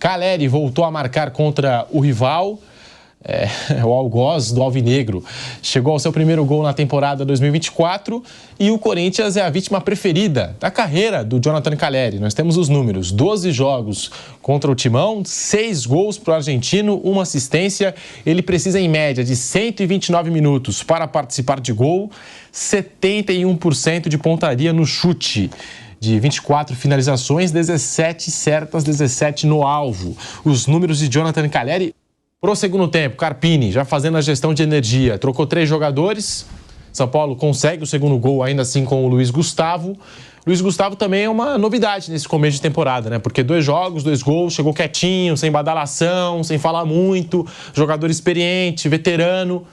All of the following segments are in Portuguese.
Calleri voltou a marcar contra o rival, o algoz do Alvinegro. Chegou ao seu primeiro gol na temporada 2024 e o Corinthians é a vítima preferida da carreira do Jonathan Calleri. Nós temos os números: 12 jogos contra o Timão, 6 gols para o argentino, 1 assistência. Ele precisa, em média, de 129 minutos para participar de gol, 71% de pontaria no chute. De 24 finalizações, 17 certas, 17 no alvo. Os números de Jonathan Calleri. Pro segundo tempo, Carpini já fazendo a gestão de energia, trocou 3 jogadores. São Paulo consegue o segundo gol, ainda assim com o Luiz Gustavo. Luiz Gustavo também é uma novidade nesse começo de temporada, né? Porque 2 jogos, 2 gols, chegou quietinho, sem badalação, sem falar muito, jogador experiente, veterano.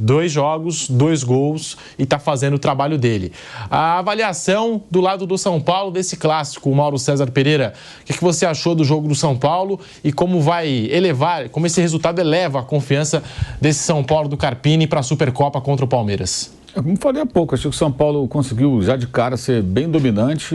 2 jogos, 2 gols e está fazendo o trabalho dele. A avaliação do lado do São Paulo desse clássico, o Mauro César Pereira, o que você achou do jogo do São Paulo e como vai elevar, como esse resultado eleva a confiança desse São Paulo do Carpini para a Supercopa contra o Palmeiras? Como falei há pouco, acho que o São Paulo conseguiu já de cara ser bem dominante.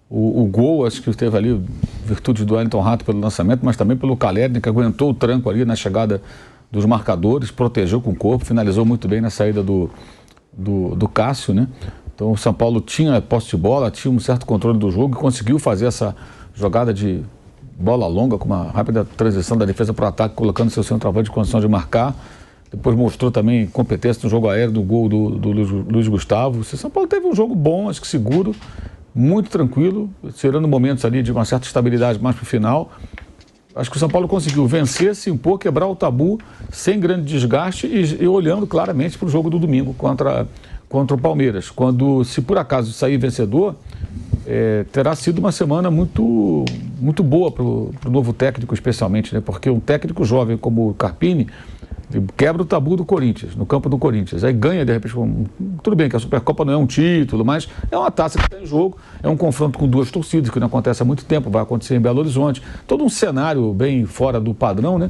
O gol, acho que teve ali virtude do Wellington Rato pelo lançamento, mas também pelo Calleri, que aguentou o tranco ali na chegada dos marcadores, protegeu com o corpo, finalizou muito bem na saída do Cássio, né? Então o São Paulo tinha posse de bola, tinha um certo controle do jogo e conseguiu fazer essa jogada de bola longa com uma rápida transição da defesa para o ataque, colocando seu centroavante em condição de marcar. Depois mostrou também competência no jogo aéreo do gol do Luiz Gustavo. O São Paulo teve um jogo bom, acho que seguro, muito tranquilo, tirando momentos ali de uma certa estabilidade mais para o final. Acho que o São Paulo conseguiu vencer, se impor, quebrar o tabu sem grande desgaste e olhando claramente para o jogo do domingo contra o Palmeiras. Quando, se por acaso sair vencedor, terá sido uma semana muito, muito boa para o novo técnico, especialmente, né? Porque um técnico jovem como o Carpini quebra o tabu do Corinthians, no campo do Corinthians. Aí ganha, de repente, tudo bem que a Supercopa não é um título, mas é uma taça que está em jogo, é um confronto com 2 torcidas, que não acontece há muito tempo, vai acontecer em Belo Horizonte. Todo um cenário bem fora do padrão, né?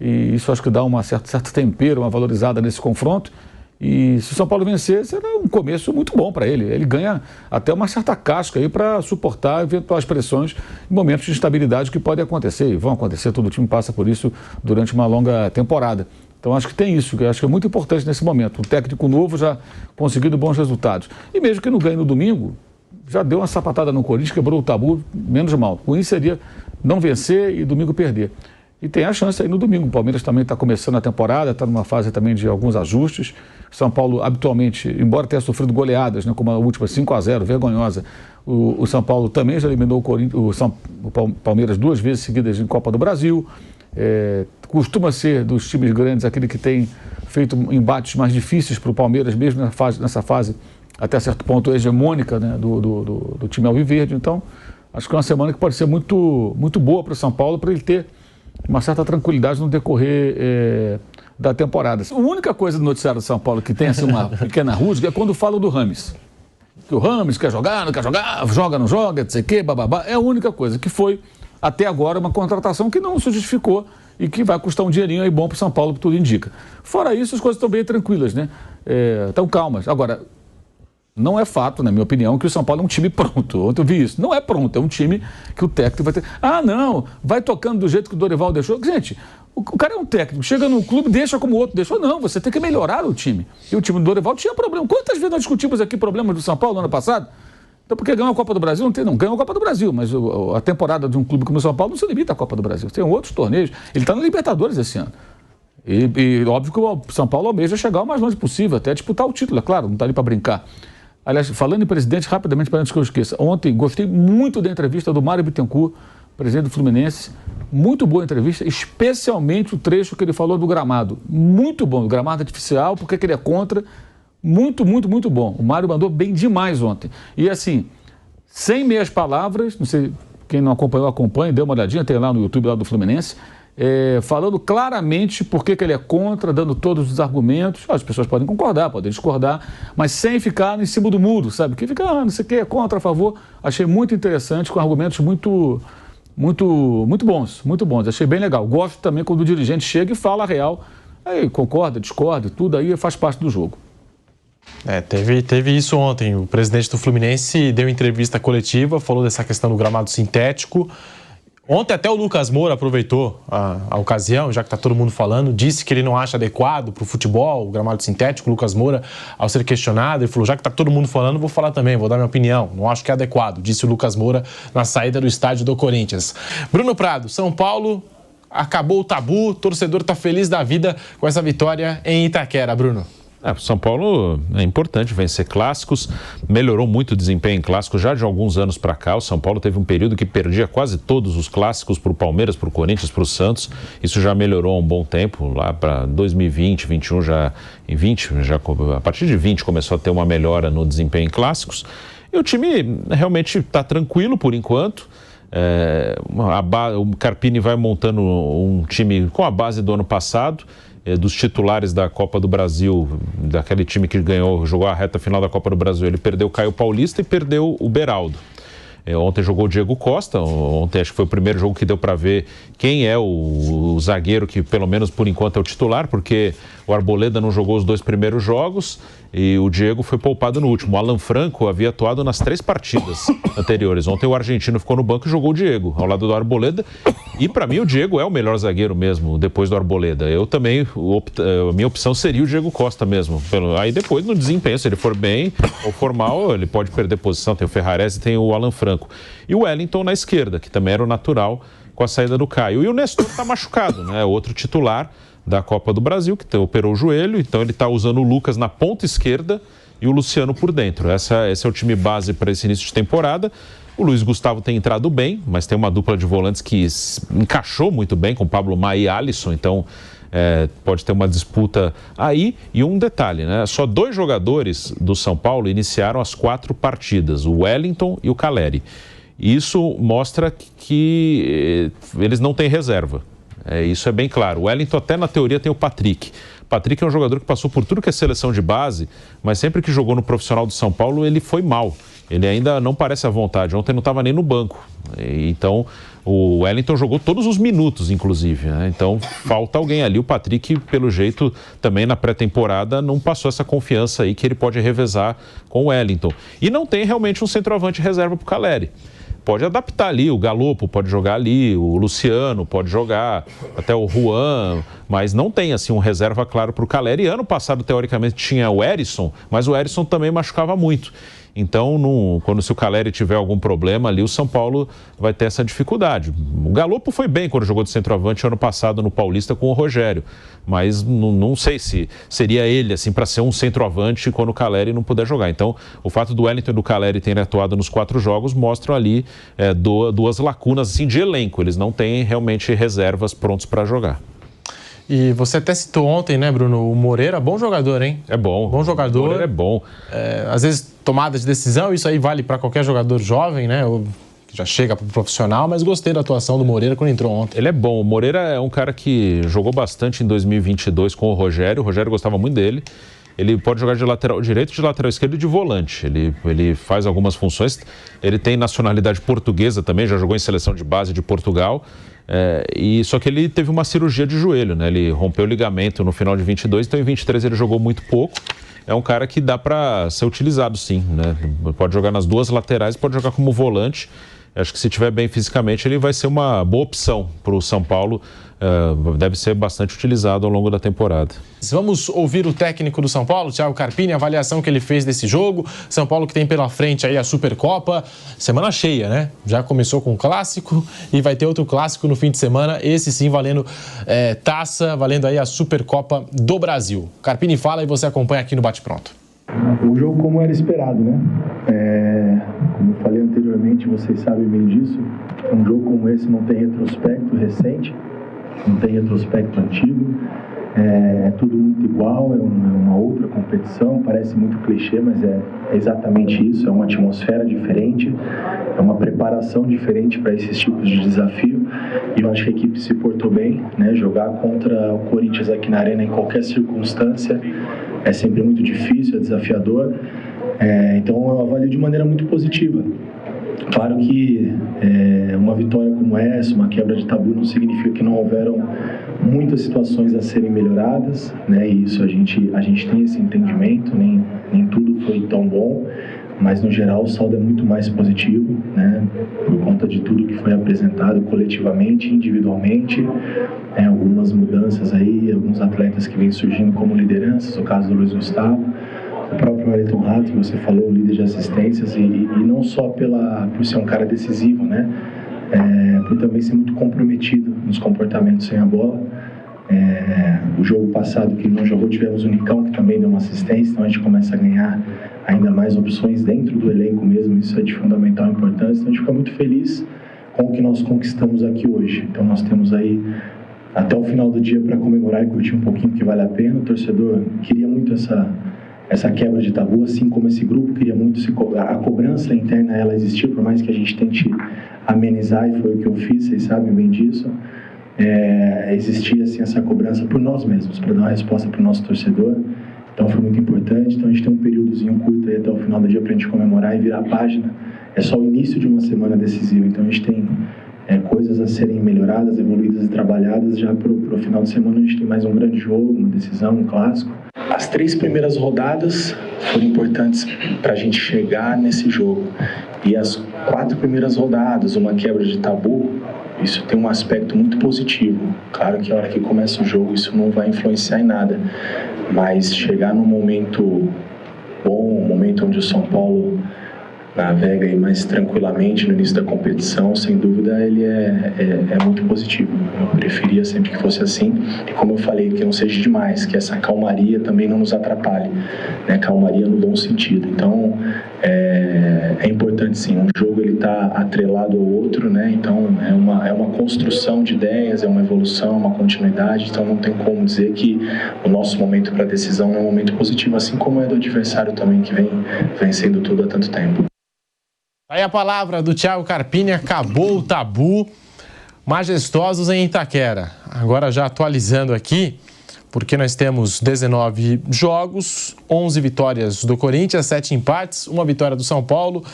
E isso acho que dá uma certo tempero, uma valorizada nesse confronto. E se o São Paulo vencer, será um começo muito bom para ele. Ele ganha até uma certa casca aí para suportar eventuais pressões em momentos de instabilidade que podem acontecer, e vão acontecer, todo time passa por isso durante uma longa temporada. Então acho que tem isso, que eu acho que é muito importante nesse momento. Um técnico novo já conseguindo bons resultados. E mesmo que não ganhe no domingo, já deu uma sapatada no Corinthians, quebrou o tabu, menos mal. O ruim seria não vencer e domingo perder. E tem a chance aí no domingo. O Palmeiras também está começando a temporada, está numa fase também de alguns ajustes. São Paulo, habitualmente, embora tenha sofrido goleadas, né, como a última 5-0, vergonhosa, o São Paulo também já eliminou o Palmeiras 2 vezes seguidas em Copa do Brasil. Costuma ser dos times grandes aquele que tem feito embates mais difíceis para o Palmeiras, mesmo nessa fase, até certo ponto, hegemônica, né, do time alviverde. Então, acho que é uma semana que pode ser muito, muito boa para o São Paulo, para ele ter uma certa tranquilidade no decorrer da temporada. A única coisa do noticiário do São Paulo que tem assim, uma pequena rusga é quando falam do Rames. Que o Rames quer jogar, não quer jogar, joga, não joga, não sei o quê, bababá. É a única coisa que foi, até agora, uma contratação que não se justificou e que vai custar um dinheirinho aí bom para o São Paulo, que tudo indica. Fora isso, as coisas estão bem tranquilas, né? Estão calmas. Agora, não é fato, na minha opinião, que o São Paulo é um time pronto. Ontem eu vi isso. Não é pronto, é um time que o técnico vai ter... Ah, não, vai tocando do jeito que o Dorival deixou. Gente, o cara é um técnico, chega num clube, deixa como o outro deixou. Não, você tem que melhorar o time. E o time do Dorival tinha problema. Quantas vezes nós discutimos aqui problemas do São Paulo no ano passado? Então, porque ganhou a Copa do Brasil, não ganhou a Copa do Brasil, mas a temporada de um clube como o São Paulo não se limita à Copa do Brasil. Tem outros torneios. Ele está na Libertadores esse ano. E óbvio que o São Paulo almeja chegar o mais longe possível, até disputar o título, é claro, não está ali para brincar. Aliás, falando em presidente, rapidamente, para antes que eu esqueça, ontem gostei muito da entrevista do Mário Bittencourt, presidente do Fluminense. Muito boa entrevista, especialmente o trecho que ele falou do gramado. Muito bom, do gramado artificial, porque ele é contra. Muito, muito, muito bom. O Mário mandou bem demais ontem. E assim, sem meias palavras, não sei, quem não acompanhou, acompanha, dê uma olhadinha, tem lá no YouTube lá do Fluminense, falando claramente por que ele é contra, dando todos os argumentos. As pessoas podem concordar, podem discordar, mas sem ficar em cima do muro, sabe? Que fica, não sei o que, é contra, a favor. Achei muito interessante, com argumentos muito bons, muito bons. Achei bem legal. Gosto também quando o dirigente chega e fala a real. Aí concorda, discorda, tudo aí faz parte do jogo. Teve isso ontem. O presidente do Fluminense deu entrevista coletiva, falou dessa questão do gramado sintético. Ontem até o Lucas Moura aproveitou a ocasião, já que está todo mundo falando, disse que ele não acha adequado para o futebol, o gramado sintético. O Lucas Moura, ao ser questionado, ele falou, já que está todo mundo falando, vou falar também, vou dar minha opinião. Não acho que é adequado, disse o Lucas Moura na saída do estádio do Corinthians. Bruno Prado, São Paulo, acabou o tabu, o torcedor está feliz da vida com essa vitória em Itaquera, Bruno. O São Paulo é importante vencer clássicos, melhorou muito o desempenho em clássicos já de alguns anos para cá. O São Paulo teve um período que perdia quase todos os clássicos para o Palmeiras, para o Corinthians, para o Santos. Isso já melhorou há um bom tempo, lá para 2020, 2021, a partir de 20 começou a ter uma melhora no desempenho em clássicos. E o time realmente está tranquilo por enquanto. O Carpini vai montando um time com a base do ano passado, dos titulares da Copa do Brasil, daquele time que jogou a reta final da Copa do Brasil. Ele perdeu o Caio Paulista e perdeu o Beraldo. Ontem jogou o Diego Costa. Ontem acho que foi o primeiro jogo que deu para ver quem é o zagueiro que, pelo menos por enquanto, é o titular, porque o Arboleda não jogou os 2 primeiros jogos e o Diego foi poupado no último. O Alan Franco havia atuado nas 3 partidas anteriores. Ontem o argentino ficou no banco e jogou o Diego ao lado do Arboleda. E para mim o Diego é o melhor zagueiro mesmo, depois do Arboleda. Eu também, a minha opção seria o Diego Costa mesmo. Aí depois no desempenho, se ele for bem ou for mal, ele pode perder posição. Tem o Ferrarese e tem o Alan Franco. E o Wellington na esquerda, que também era o natural com a saída do Caio. E o Nestor está machucado, né? Outro titular da Copa do Brasil, que operou o joelho. Então ele está usando o Lucas na ponta esquerda e o Luciano por dentro. Esse é o time base para esse início de temporada. O Luiz Gustavo tem entrado bem, mas tem uma dupla de volantes que encaixou muito bem com Pablo Maia e Alisson, então pode ter uma disputa aí. E um detalhe, né? Só 2 jogadores do São Paulo iniciaram as 4 partidas, o Wellington e o Caleri. Isso mostra que eles não têm reserva. Isso é bem claro. O Wellington até na teoria tem o Patrick. Patrick é um jogador que passou por tudo que é seleção de base, mas sempre que jogou no profissional do São Paulo, ele foi mal. Ele ainda não parece à vontade. Ontem não estava nem no banco. Então, o Wellington jogou todos os minutos, inclusive, né? Então, falta alguém ali. O Patrick, pelo jeito, também na pré-temporada, não passou essa confiança aí que ele pode revezar com o Wellington. E não tem realmente um centroavante reserva para o Caleri. Pode adaptar ali, o Galopo pode jogar ali, o Luciano pode jogar, até o Juan, mas não tem assim um reserva claro para o Caleri. Ano passado, teoricamente, tinha o Erisson, mas o Erisson também machucava muito. Então, se o Caleri tiver algum problema ali, o São Paulo vai ter essa dificuldade. O Galopo foi bem quando jogou de centroavante ano passado no Paulista com o Rogério, mas não sei se seria ele assim para ser um centroavante quando o Caleri não puder jogar. Então, o fato do Wellington e do Caleri terem atuado nos 4 jogos mostram ali 2 lacunas assim, de elenco. Eles não têm realmente reservas prontos para jogar. E você até citou ontem, né, Bruno? O Moreira, bom jogador, hein? É bom. Bom jogador. O Moreira é bom. Às vezes, tomada de decisão, isso aí vale para qualquer jogador jovem, né? Que já chega para o profissional, mas gostei da atuação do Moreira quando entrou ontem. Ele é bom. O Moreira é um cara que jogou bastante em 2022 com o Rogério. O Rogério gostava muito dele. Ele pode jogar de lateral direito, de lateral esquerdo e de volante. Ele faz algumas funções. Ele tem nacionalidade portuguesa também, já jogou em seleção de base de Portugal. Só que ele teve uma cirurgia de joelho, né? Ele rompeu o ligamento no final de 22, então em 23 ele jogou muito pouco. É um cara que dá para ser utilizado, sim, né? Pode jogar nas 2 laterais, pode jogar como volante. Acho que se estiver bem fisicamente, ele vai ser uma boa opção para o São Paulo. Deve ser bastante utilizado ao longo da temporada. Vamos ouvir o técnico do São Paulo, Thiago Carpini, a avaliação que ele fez desse jogo. São Paulo que tem pela frente aí a Supercopa, semana cheia, né? Já começou com um clássico e vai ter outro clássico no fim de semana, esse sim valendo taça, valendo aí a Supercopa do Brasil. Carpini fala e você acompanha aqui no Bate Pronto. O jogo como era esperado, né? Como eu falei anteriormente, vocês sabem bem disso, um jogo como esse não tem retrospecto recente, não tem retrospecto antigo, é tudo muito igual, é uma outra competição, parece muito clichê, mas é exatamente isso, é uma atmosfera diferente, é uma preparação diferente para esses tipos de desafio, e eu acho que a equipe se portou bem, né? Jogar contra o Corinthians aqui na Arena em qualquer circunstância é sempre muito difícil, é desafiador, então eu avalio de maneira muito positiva. Claro que uma vitória como essa, uma quebra de tabu, não significa que não houveram muitas situações a serem melhoradas, né? E isso a gente tem esse entendimento, nem tudo foi tão bom, mas no geral o saldo é muito mais positivo, né? Por conta de tudo que foi apresentado coletivamente, individualmente, algumas mudanças aí, alguns atletas que vêm surgindo como lideranças, o caso do Luiz Gustavo, o próprio Ayrton Rato, que você falou, o líder de assistências, e não só por ser um cara decisivo, né? Por também ser muito comprometido nos comportamentos sem a bola. O jogo passado que não jogou, tivemos o Nicão, que também deu uma assistência, então a gente começa a ganhar ainda mais opções dentro do elenco mesmo, isso é de fundamental importância, então a gente fica muito feliz com o que nós conquistamos aqui hoje. Então nós temos aí até o final do dia para comemorar e curtir um pouquinho, que vale a pena. O torcedor queria muito essa quebra de tabu, assim como esse grupo queria muito a cobrança interna, ela existir, por mais que a gente tente amenizar, e foi o que eu fiz, vocês sabem bem disso. Existia assim, essa cobrança por nós mesmos, para dar uma resposta para o nosso torcedor. Então foi muito importante. Então a gente tem um períodozinho curto aí até o final do dia para a gente comemorar e virar a página. É só o início de uma semana decisiva, então a gente tem coisas a serem melhoradas, evoluídas e trabalhadas. Já para o final de semana a gente tem mais um grande jogo, uma decisão, um clássico. As 3 primeiras rodadas foram importantes para a gente chegar nesse jogo. E as 4 primeiras rodadas, uma quebra de tabu, isso tem um aspecto muito positivo. Claro que a hora que começa o jogo isso não vai influenciar em nada, mas chegar num momento bom, um momento onde o São Paulo navega aí mais tranquilamente no início da competição, sem dúvida ele é muito positivo. Eu preferia sempre que fosse assim, e como eu falei, que não seja demais, que essa calmaria também não nos atrapalhe, né? Calmaria no bom sentido. Então é importante sim, um jogo ele está atrelado ao outro, né? Então é uma construção de ideias, é uma evolução, uma continuidade, então não tem como dizer que o nosso momento para decisão não é um momento positivo, assim como é do adversário também, que vem vencendo tudo há tanto tempo. Aí a palavra do Thiago Carpini, acabou o tabu, majestosos em Itaquera. Agora já atualizando aqui, porque nós temos 19 jogos, 11 vitórias do Corinthians, 7 empates, 1 vitória do São Paulo,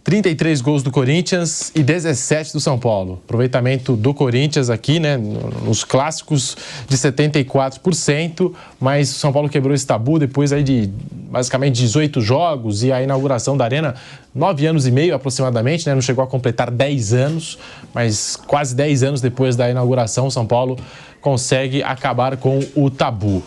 33 gols do Corinthians e 17 do São Paulo. Aproveitamento do Corinthians aqui, né, nos clássicos de 74%, mas o São Paulo quebrou esse tabu depois aí de basicamente 18 jogos e a inauguração da Arena, 9 anos e meio aproximadamente, né, não chegou a completar 10 anos, mas quase 10 anos depois da inauguração, o São Paulo consegue acabar com o tabu.